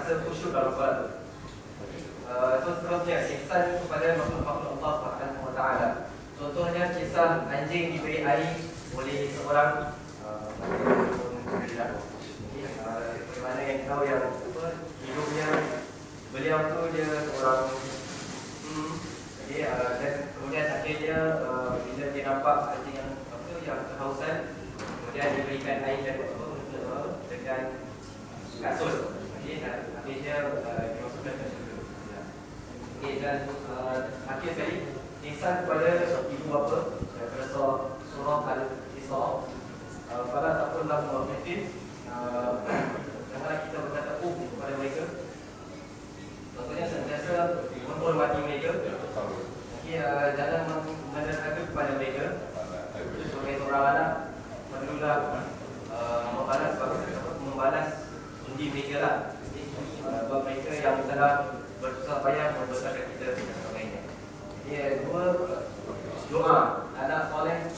rasa khusyuk dalam solat tu. So seterusnya, ihsan kepada makhluk-makhluk Allah Subhanahu wa taala. Contohnya kisah anjing diberi air oleh seorang bagaimana yang tahu yang hidupnya beliau tu dia seorang dan kemudian akhirnya bila dia nampak anjing yang kehausan, kemudian diberikan air dengan kasus. Akhirnya dimasukkan ke syurga. Dan akhir sekali ihsan kepada ibu bapa daripada surah Al-Isra. Fala taqul lahum uffin. Janganlah kita berkata kepada mereka. Contohnya sentiasa menghormati mereka. Jangan menderhaka kepada mereka. Sebagai seorang anak perlulah membalas undi mereka lah. Buat mereka yang telah bersusah payah membesarkan kita dan sebagainya. Jadi doa anak soleh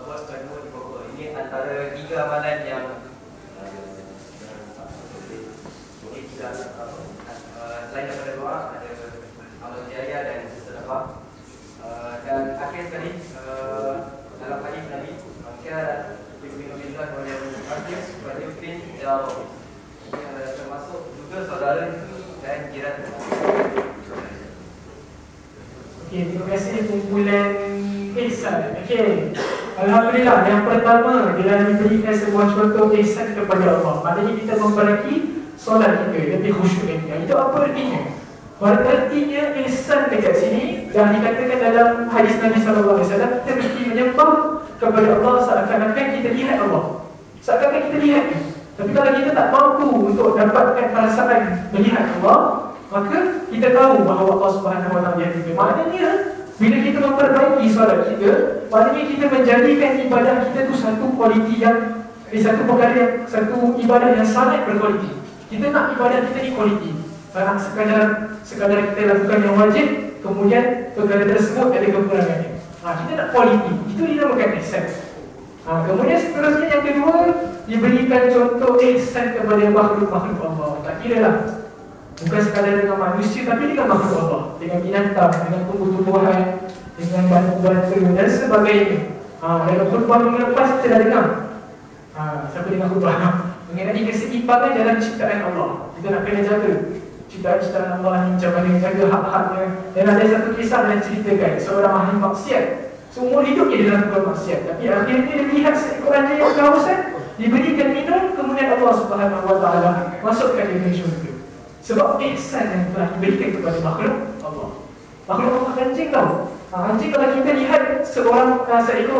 buat kedua ibu bapa. Ini antara 3 amalan yang selain daripada doa ada amal jariah dan sedekah. Dan akhir sekali dalam hadis Nabi, maka yu'minu billahi wal yawmil akhir wa yu'min jarahu. Termasuk juga saudara dan jiran. Okey, terima kasih kumpulan ihsan. Okey. Alhamdulillah, yang pertama dia diberikan sebuah contoh ihsan kepada Allah. Maknanya kita memperhati solat kita lebih khusyuk lagi. Itu apa artinya? Artinya ihsan dekat sini dah dikatakan dalam hadis Nabi sallallahu alaihi wasallam, kita mesti menyembah kepada Allah seakan-akan kita lihat Allah. Seakan-akan kita lihat. Tapi kalau kita tak mampu untuk dapatkan perasaan melihat Allah, maka kita tahu bahawa Allah Subhanahu wa taala lihat kita. Maknanya bila kita memperbaiki solat kita, maknanya kita menjadikan ibadah kita tu satu kualiti yang satu perkara yang satu ibadah yang sangat berkualiti. Kita nak ibadah kita ni kualiti. Kalau sekadar kita lakukan yang wajib, kemudian perkara tersebut ada kekurangannya. Kita nak kualiti. Itu dinamakan ihsan. Kemudian seterusnya yang kedua, diberikan contoh ihsan kepada makhluk-makhluk Allah. Tak kira lah, bukan sekadar dengan manusia, tapi dengan makhluk Allah, dengan binatang, dengan tumbuh-tumbuhan, dengan batu-batu dan sebagainya. Dalam khutbah minggu lepas kita dah dengar siapa dengar khutbah mengenai keseimbangan dalam ciptaan Allah. Kita nak kena jaga ciptaan Allah ni, macam mana jaga hak-haknya. Dan ada satu kisah yang ceritakan seorang ahli maksiat, seumur hidupnya dia lakukan maksiat, tapi akhirnya dia lihat seekor anjing yang kehausan, diberikan minum, kemudian Allah Subhanahu wa taala masukkan dia ke syurga. Sebab ihsan yang telah diberikan kepada makhluk Allah. Makhluk Allah anjing tau. Anjing kalau kita lihat seekor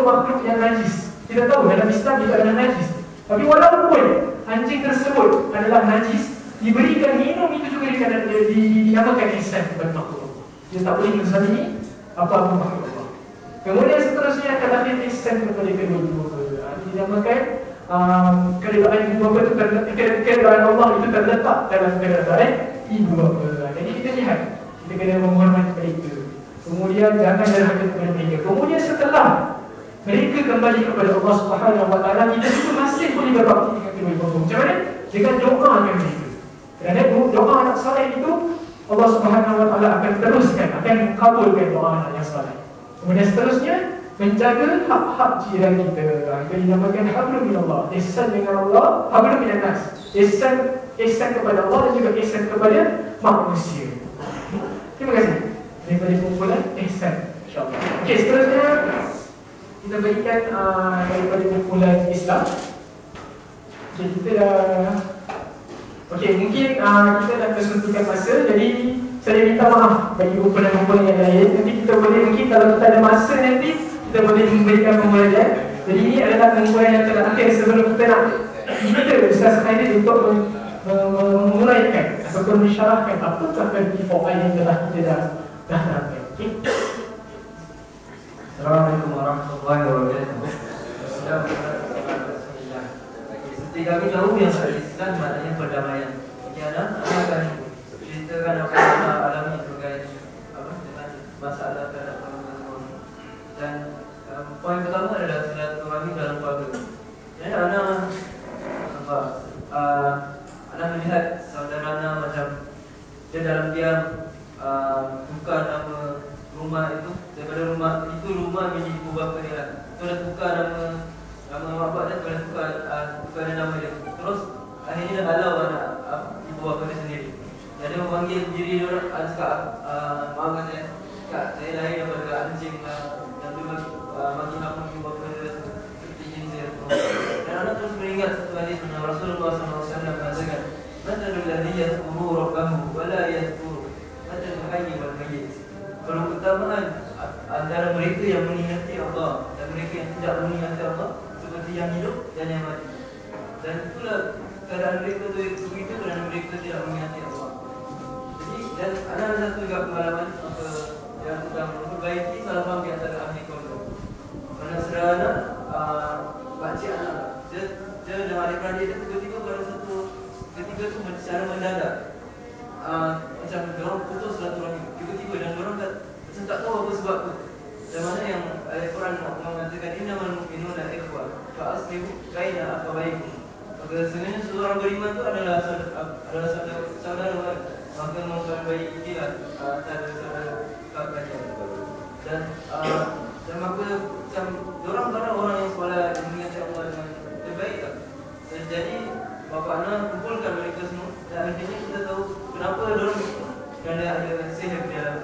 makhluk yang najis, kita tahu dalam Islam kita ada najis. Tapi walaupun anjing tersebut adalah najis, diberikan minum itu juga dinamakan ihsan kepada makhluk Allah. Dia tak boleh menzalimi apa-apa makhluk Allah. Kemudian seterusnya terakhir ihsan kepada kedua ibu bapa. Dinamakan keridaan ibu bapa itu keridaan Allah itu terletak dalam keridaan ibu bapa. Jadi kita lihat, kita kena menghormati mereka. Kemudian jangan derhaka kepada mereka. Kemudian setelah mereka kembali kepada Allah Subhanahu wa taala, kita juga masih boleh berbakti dengan kedua ibu bapa. Macam mana? Dengan doanya mereka. Kerana doa anak saleh itu Allah Subhanahu wa taala akan teruskan, akan mengabulkan doa anak yang saleh. Kemudian seterusnya menjaga hak-hak jiran kita. Itu dinamakan hablum minallah. Ihsan dengan Allah, hablum minannas. Ihsan kepada Allah dan juga ihsan kepada manusia. Terima kasih daripada kumpulan ihsan, insya-Allah. Okey, seterusnya kita berikan daripada kumpulan Islam. Okey, kita dah mungkin kita dah kesuntikan masa, jadi saya minta maaf bagi kumpulan-kumpulan yang lain. Nanti kita boleh, mungkin kalau kita ada masa nanti, kita boleh memberikan pembelajaran. Jadi ini adalah kumpulan yang terakhir sebelum kita nak kita Ustaz Khairil untuk memulaikan ataupun mensyarahkan apakah pertifaan yang telah kita dah terangkan. Okay? Assalamualaikum warahmatullahi wabarakatuh. Seperti kami tahu yang Islam maknanya perdamaian. Okey, anak akan ceritakan apa yang anak alami sebagai dengan masalah terhadap keluarga. Dan poin pertama adalah silaturahmi dalam keluarga. Jadi anak melihat saudara anak daripada rumah itu rumah menjadi ibu bapa dia lah. So dah tukar nama bapak dia, tukar nama dia. Terus akhirnya dah halau anak ibu bapa dia sendiri. Jadi dia memanggil diri dia orang, cakap, maaf kata Kak, saya lahir daripada anjing dan dia bagi nama ibu bapa dia seperti jinzir. Dan anak terus beringat satu hadis Rasulullah SAW mengatakan, "Mathalul ladzi yadhkuru rabbahu wa la yadhkuru mathalul hayy wal mayyit." Keutamaan antara mereka yang mengingati Allah dan mereka yang tidak mengingati Allah seperti yang hidup dan yang mati. Dan itulah keadaan mereka itu begitu kerana mereka tidak mengingati Allah. Jadi dan ada satu juga pengalaman yang sedang memperbaiki salah faham di antara ahli keluarga. Kerana saudara anak, pakcik anak, dia dengan adik-beradik dia tiba-tiba pada satu ketika tu secara mendadak macam diorang putus silaturahim tiba-tiba dan diorang macam tak tahu apa sebab tu. Dan mana yang Al-Quran mengatakan innamal mu'minuna ikhwah fa aslihu baina akhawaykum. Maka sebenarnya seorang beriman tu adalah saudara, maka memperbaikilah antara saudara kalian. Dan maka macam diorang pada orang yang sekolah yang mengingati Allah dengan terbaik lah. Dan jadi bapa anak kumpulkan mereka semua dan akhirnya kita tahu kenapa diorang begitu. Kerana ada sihir di dalam.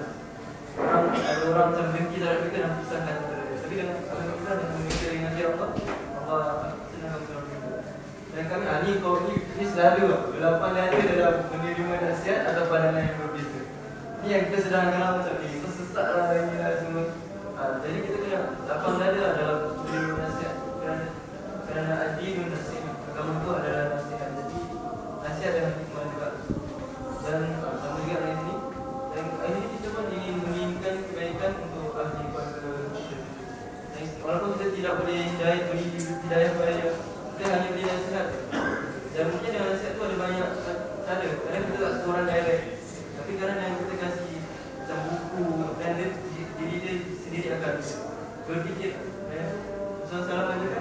Ada orang macam dengki terhadap mereka dan pisahkan antara mereka. Tapi dengan Alhamdulillah dengan mereka mengingati Allah, Allah senang bersama mereka. Dan kami, ni selalu jawapan yang ada dalam menerima nasihat atau pandangan yang berbeza. Ni yang kita sedang kenal macam ni, kita sesak lah lagi lah semua. Jadi kita kena lapang dada dalam menerima nasihat. Kerana adil nasihat, agama itu adalah nasihat. Jadi nasihat dengan hikmah juga. Dan sama juga dengan ini. Dan ini kita pun ingin menginginkan kebaikan untuk ahli keluarga kita. Walaupun kita tidak boleh beri hidayah kepada dia, kita hanya beri nasihat. Dan mungkin dengan nasihat tu ada banyak cara. Kadang kita tak seorang direct. Tapi kadang yang kita kasih macam buku dan diri dia sendiri akan berfikir. Rasulullah SAW kata,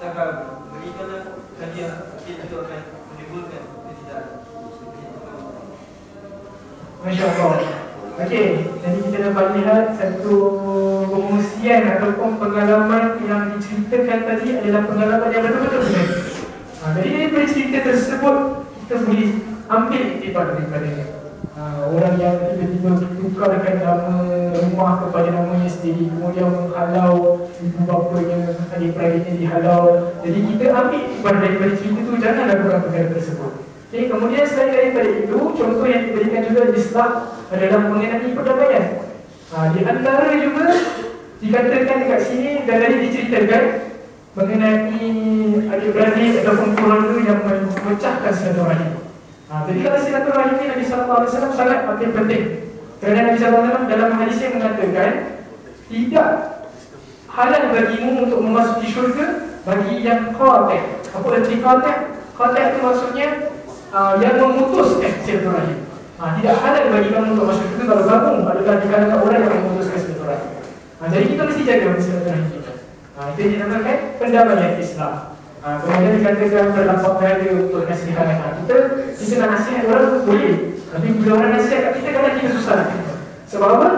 tahab berikanlah hadiah, mungkin itu akan menimbulkan kecintaan. Masya Allah. Okey, jadi kita dapat lihat satu pengungsian ataupun pengalaman yang diceritakan tadi adalah pengalaman yang betul-betul benar. Jadi daripada cerita tersebut kita boleh ambil iktibar daripadanya. Orang yang tiba-tiba tukarkan nama rumah kepada namanya sendiri, kemudian menghalau ibu bapanya, adik-beradiknya dihalau. Jadi kita ambil iktibar daripada cerita itu, jangan lakukan perkara tersebut. Okay, kemudian selain daripada itu, contoh yang diberikan juga di Islam adalah mengenai perdamaian. Di antara juga dikatakan dekat sini dan tadi diceritakan mengenai adik-beradik ataupun keluarga yang memecahkan silaturahim. Jadi kalau silaturahim ini Nabi SAW sangat penting. Kerana Nabi SAW dalam hadis yang mengatakan tidak halal bagimu untuk memasuki syurga bagi yang qati'. Apa arti qati'? Qati' itu maksudnya yang memutuskan silaturahim. Tidak halal bagi kamu untuk masuk syurga kalau kamu adalah di kalangan orang yang memutuskan silaturahim. Jadi kita mesti jaga silaturahim kita. Itu yang dinamakan pendamaian Islam. Kemudian dikatakan terlampau berada untuk nasihat. Kita nak nasihat orang boleh, tapi bila orang nasihat kat kita kadang kita susah. Sebab apa?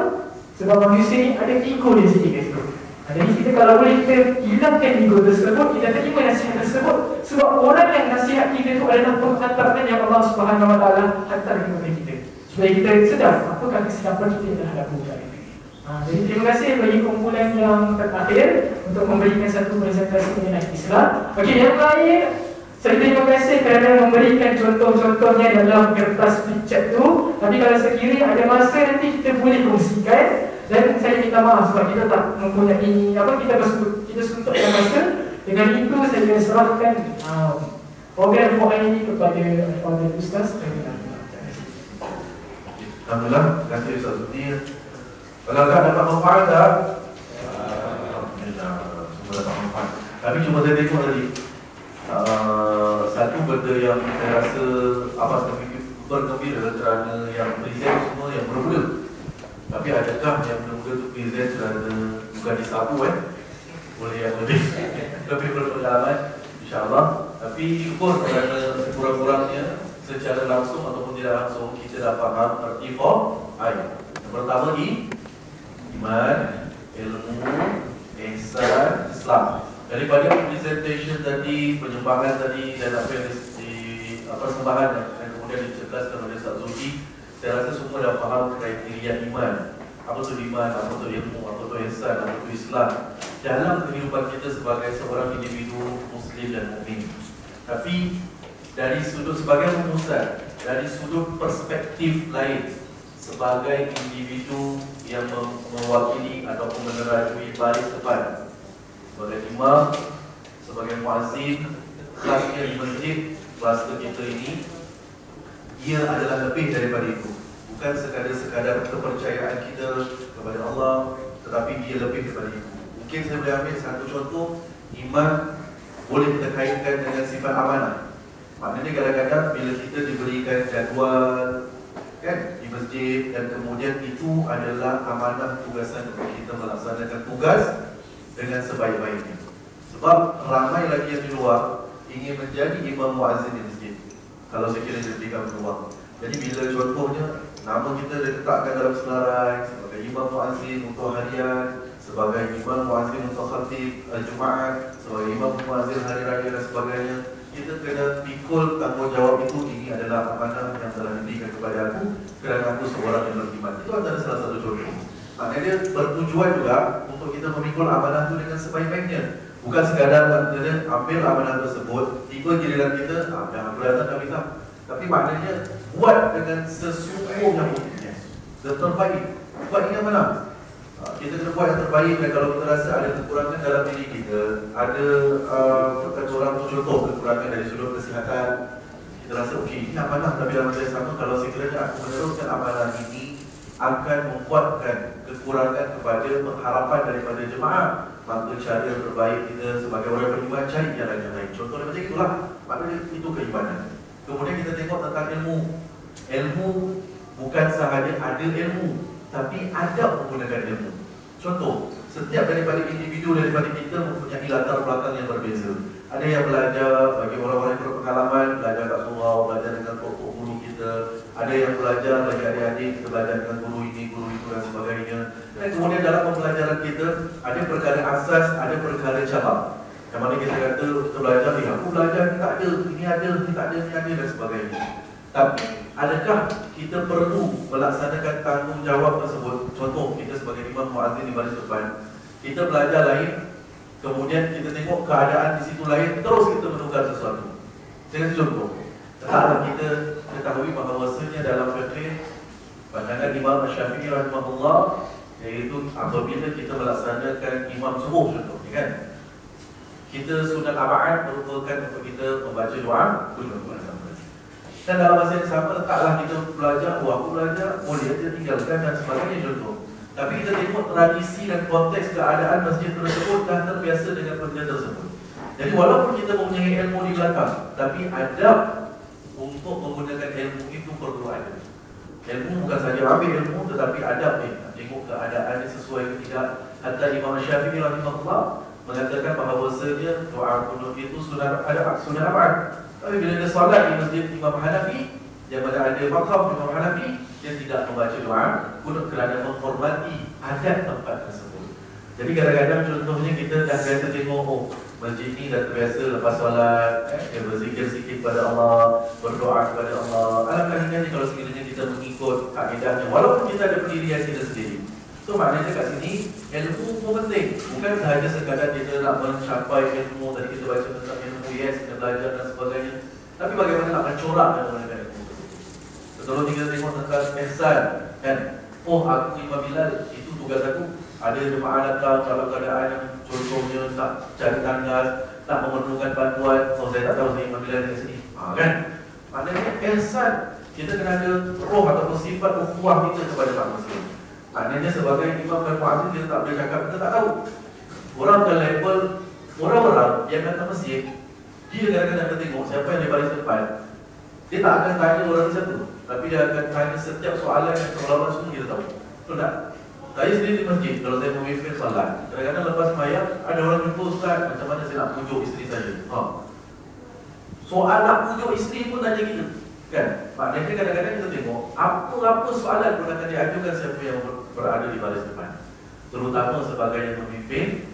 Sebab manusia ni ada ego dia sikit kat situ. Jadi kita kalau boleh kita hilangkan ego tersebut, kita terima nasihat tersebut. Sebab orang yang nasihat kita itu adalah penghantaran yang Allah Subhanahu Wa Taala hantar kepada kita, supaya kita sedar apakah kesilapan kita yang telah lakukan. Jadi terima kasih bagi kumpulan yang terakhir untuk memberikan satu presentasi mengenai Islam. Okey, yang lain, saya terima kasih kerana memberikan contoh-contohnya dalam kertas picture tu. Tapi kalau sekiranya ada masa nanti kita boleh kongsikan. Dan saya minta maaf sebab kita tak mempunyai kita suntukkan masa. Dengan itu saya serahkan program for ini kepada Ustaz. Alhamdulillah, terima kasih Ustaz Zuti. Kalau tak dapat manfaat tak? Alhamdulillah, semua dapat manfaat. Tapi cuma saya tengok tadi satu benda yang saya rasa Abbas bergembira kerana yang present semua yang muda-muda. Tapi adakah yang muda-muda tu present kerana bukan disapu boleh yang lebih berpengalaman, insyaAllah. Tapi syukur kerana kurang-kurangnya secara langsung ataupun tidak langsung kita dah faham arti for ayat. Yang pertama Iman, ilmu, ihsan, Islam. Daripada presentation tadi, penyembahan tadi dan apa yang persembahan dan kemudian dijelaskan oleh Ustaz Zulki, saya rasa semua dah faham kriteria iman. Apa tu iman, apa tu ilmu, apa tu ihsan, apa tu Islam dalam kehidupan kita sebagai seorang individu Muslim dan mukmin. Tapi dari sudut sebagai rumusan, dari sudut perspektif lain, sebagai individu yang mewakili ataupun menerajui baris depan, sebagai imam, sebagai muazzin, kelasnya di masjid, kelas kita ini, ia adalah lebih daripada itu. Bukan sekadar kepercayaan kita kepada Allah, tetapi dia lebih daripada itu. Mungkin saya boleh ambil satu contoh, iman boleh kita kaitkan dengan sifat amanah. Maknanya kadang-kadang bila kita diberikan jadual kan di masjid dan kemudian itu adalah amanah tugasan untuk kita melaksanakan tugas dengan sebaik-baiknya. Sebab ramai lagi yang di luar ingin menjadi imam muazzin di masjid kalau sekiranya diberikan peluang. Jadi bila contohnya nama kita diletakkan dalam senarai sebagai imam muazzin untuk harian, sebagai imam muazzin untuk khatib Jumaat, sebagai imam muazzin hari raya dan sebagainya, kita kena pikul tanggungjawab itu. Ini adalah amanah yang telah diberikan kepada aku kerana aku seorang yang beriman. Itu adalah salah satu contoh. Maknanya dia bertujuan juga untuk kita memikul amanah itu dengan sebaik-baiknya. Bukan sekadar maknanya ambil amanah tersebut, tiba giliran kita, dah aku datang tak bisa. Tapi maknanya buat dengan sesungguhnya mungkinnya, terbaik. Buat ini amanah. Kita kena buat yang terbaik. Dan kalau kita rasa ada kekurangan dalam diri kita, ada kecurangan, contoh kekurangan dari sudut kesihatan, kita rasa okey, ini amanah. Tapi dalam masa yang sama, kalau sekiranya aku meneruskan amanah ini, akan membuatkan kekurangan kepada pengharapan daripada jemaah, maka cara yang terbaik kita sebagai orang beriman cari jalan yang lain. Contohnya macam itulah. Maknanya itu keimanan. Kemudian kita tengok tentang ilmu. Ilmu bukan sahaja ada ilmu, tapi adab menggunakan ilmu. Contoh, setiap daripada individu daripada kita mempunyai latar belakang yang berbeza. Ada yang belajar, bagi orang-orang yang berpengalaman, belajar kat surau, belajar dengan pokok guru kita. Ada yang belajar, bagi adik-adik, kita belajar dengan guru ini, guru itu dan sebagainya. Dan kemudian dalam pembelajaran kita, ada perkara asas, ada perkara cabang. Yang mana kita kata, kita belajar, aku belajar, ni tak ada, ini ada, ni tak ada, ni ada dan sebagainya. Tapi, adakah kita perlu melaksanakan tanggungjawab tersebut? Contoh, kita sebagai imam muazzin di baris depan, kita belajar lain, kemudian kita tengok keadaan di situ lain, terus kita menukar sesuatu. Saya kasih contoh. Tetaplah kita ketahui bahawasanya dalam fiqh, pandangan Imam Syafi'i rahimahullah, iaitu apabila kita melaksanakan imam subuh contohnya kan, kita sunat aba'ad merupakan untuk kita membaca doa kunut. Dan dalam masa yang sama, letaklah kita belajar, aku belajar, boleh dia tinggalkan dan sebagainya contoh. Tapi kita tengok tradisi dan konteks keadaan masjid tersebut dah terbiasa dengan benda tersebut. Jadi walaupun kita mempunyai ilmu di belakang, tapi adab untuk menggunakan ilmu itu perlu ada. Ilmu bukan saja ambil ilmu, tetapi adab ni. Tengok keadaan sesuai ke tidak. Hatta Imam Syafi'i rahimahullah mengatakan bahawasanya doa kunut itu sunnah abad. Tapi bila dia solat di masjid Imam Hanafi, yang mana ada maqam Imam Hanafi, dia tidak membaca doa kunut kerana menghormati adat tempat tersebut. Jadi kadang-kadang contohnya kita dah biasa tengok, masjid ni dah terbiasa lepas solat, dia berzikir-zikir kepada Allah, berdoa kepada Allah. Alangkah indahnya kalau sekiranya kita mengikut kaedahnya, walaupun kita ada pendirian kita sendiri. So maknanya kat sini, ilmu pun penting. Bukan sahaja sekadar kita nak mencapai ilmu, tadi kita baca tentang ilmu, yes, kita belajar dan sebagainya. Tapi bagaimana nak mencorak dan menggunakan ilmu tersebut. Kalau kita tengok tentang ihsan, kan? Oh, aku Imam Bilal, itu tugas aku. Ada jemaah datang dalam keadaan yang contohnya tak cari tandas, tak memerlukan bantuan. Oh, saya tak tahu saya Imam Bilal di sini. Kan? Maknanya ihsan, kita kena ada roh atau sifat ukhuwah kita kepada manusia. Maknanya sebagai imam dan muazzin kita tak boleh cakap kita tak tahu. Orang ke level orang-orang yang datang masjid, dia kadang-kadang akan tengok siapa yang di baris depan. Dia tak akan tanya orang ni siapa, tapi dia akan tanya setiap soalan yang seolah-olah semua kita tahu. Betul tak? Saya sendiri di masjid, kalau saya memimpin solat, kadang-kadang lepas sembahyang ada orang jumpa, Ustaz, macam mana saya nak pujuk isteri saya. Soal nak pujuk isteri pun tanya kita, kan? Maknanya kadang-kadang kita tengok apa-apa soalan pun akan diajukan siapa yang berada di baris depan. terutama sebagai yang memimpin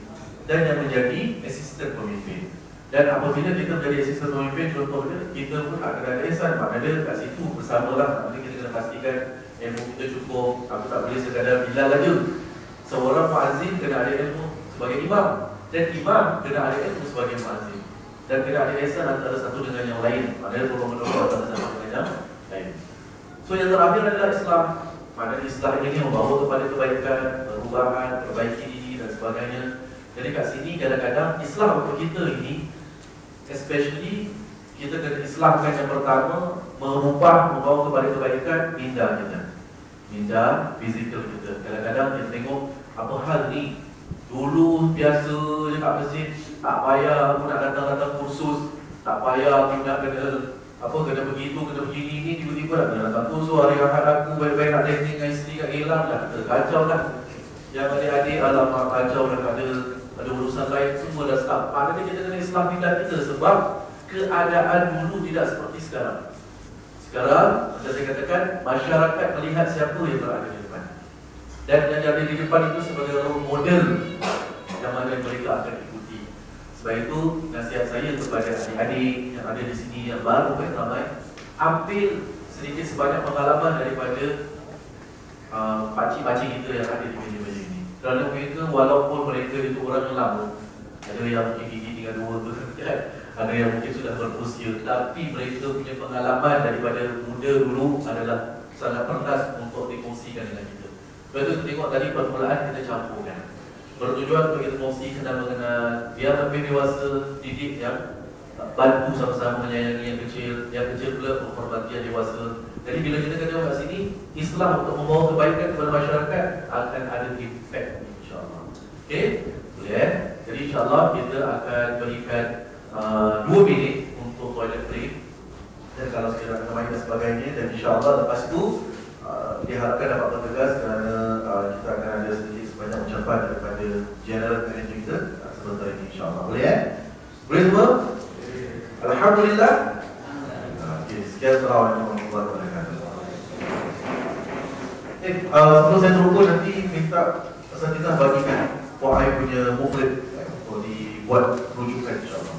dan yang menjadi asisten pemimpin. Dan apabila kita menjadi asisten pemimpin, contohnya kita pun akan ada ihsan, maknanya kat situ bersamalah. Nanti kita kena pastikan ilmu kita cukup. Aku tak boleh sekadar bilal aja. Seorang muazzin kena ada ilmu sebagai imam, dan imam kena ada ilmu sebagai muazzin, dan kena ada ihsan antara satu dengan yang lain. Maknanya tolong-menolong antara satu dengan yang lain. So yang terakhir adalah Islam. Maknanya Islam ini membawa kepada kebaikan, perubahan, perbaiki diri dan sebagainya. Jadi kat sini kadang-kadang Islam untuk kita ini, especially kita kena Islamkan yang pertama, membawa kepada kebaikan minda kita, minda fizikal kita. Kadang-kadang kita tengok apa hal ni, dulu biasa je kat masjid, tak payah aku nak datang-datang kursus, tak payah aku nak kena begitu, kena begini ni, tiba-tiba nak kena datang kursus. Hari Ahad aku baik-baik nak teknik dengan isteri kat Gelang dah, kacau dah. Yang adik-adik alamak kacau dah, ada urusan lain, semua dah start. Maknanya kita kena Islam minda kita, sebab keadaan dulu tidak seperti sekarang. Sekarang, macam saya katakan, masyarakat melihat siapa yang berada di depan, dan yang ada di depan itu sebagai role model yang mana mereka akan ikuti. Sebab itu, nasihat saya kepada adik-adik yang ada di sini yang baru ramai, ambil sedikit sebanyak pengalaman daripada pakcik-pakcik kita yang ada di meja-meja ini. Kerana mereka, walaupun mereka itu orang yang lama, ada yang mungkin gigi tinggal 2 tu, ada yang mungkin sudah berusia, tapi mereka punya pengalaman daripada muda dulu adalah sangat pertas untuk dikongsikan dengan kita. Sebab itu kita tengok tadi permulaan kita campurkan, bertujuan untuk kita kongsi kenal-mengenal, biar lebih dewasa, didik yang bantu sama-sama menyayangi yang kecil pula menghormati yang dewasa. Jadi bila kita kata kat sini, Islam untuk membawa kebaikan kepada masyarakat akan ada impact, insyaAllah. Okey? Boleh? Jadi insyaAllah kita akan berikan 2 minit untuk toilet break, dan kalau sekiranya ada main dan sebagainya. Dan insyaAllah lepas itu diharapkan dapat bertegas, kerana kita akan ada sedikit sebanyak ucapan daripada General Manager kita sebentar ini, insyaAllah. Boleh? Boleh semua? Alhamdulillah. Okey, sekian. Assalamualaikum warahmatullahi wabarakatuh. Sebelum saya terukun, nanti minta Asatidz bagikan Puan Ai punya booklet untuk dibuat rujukan, insyaAllah.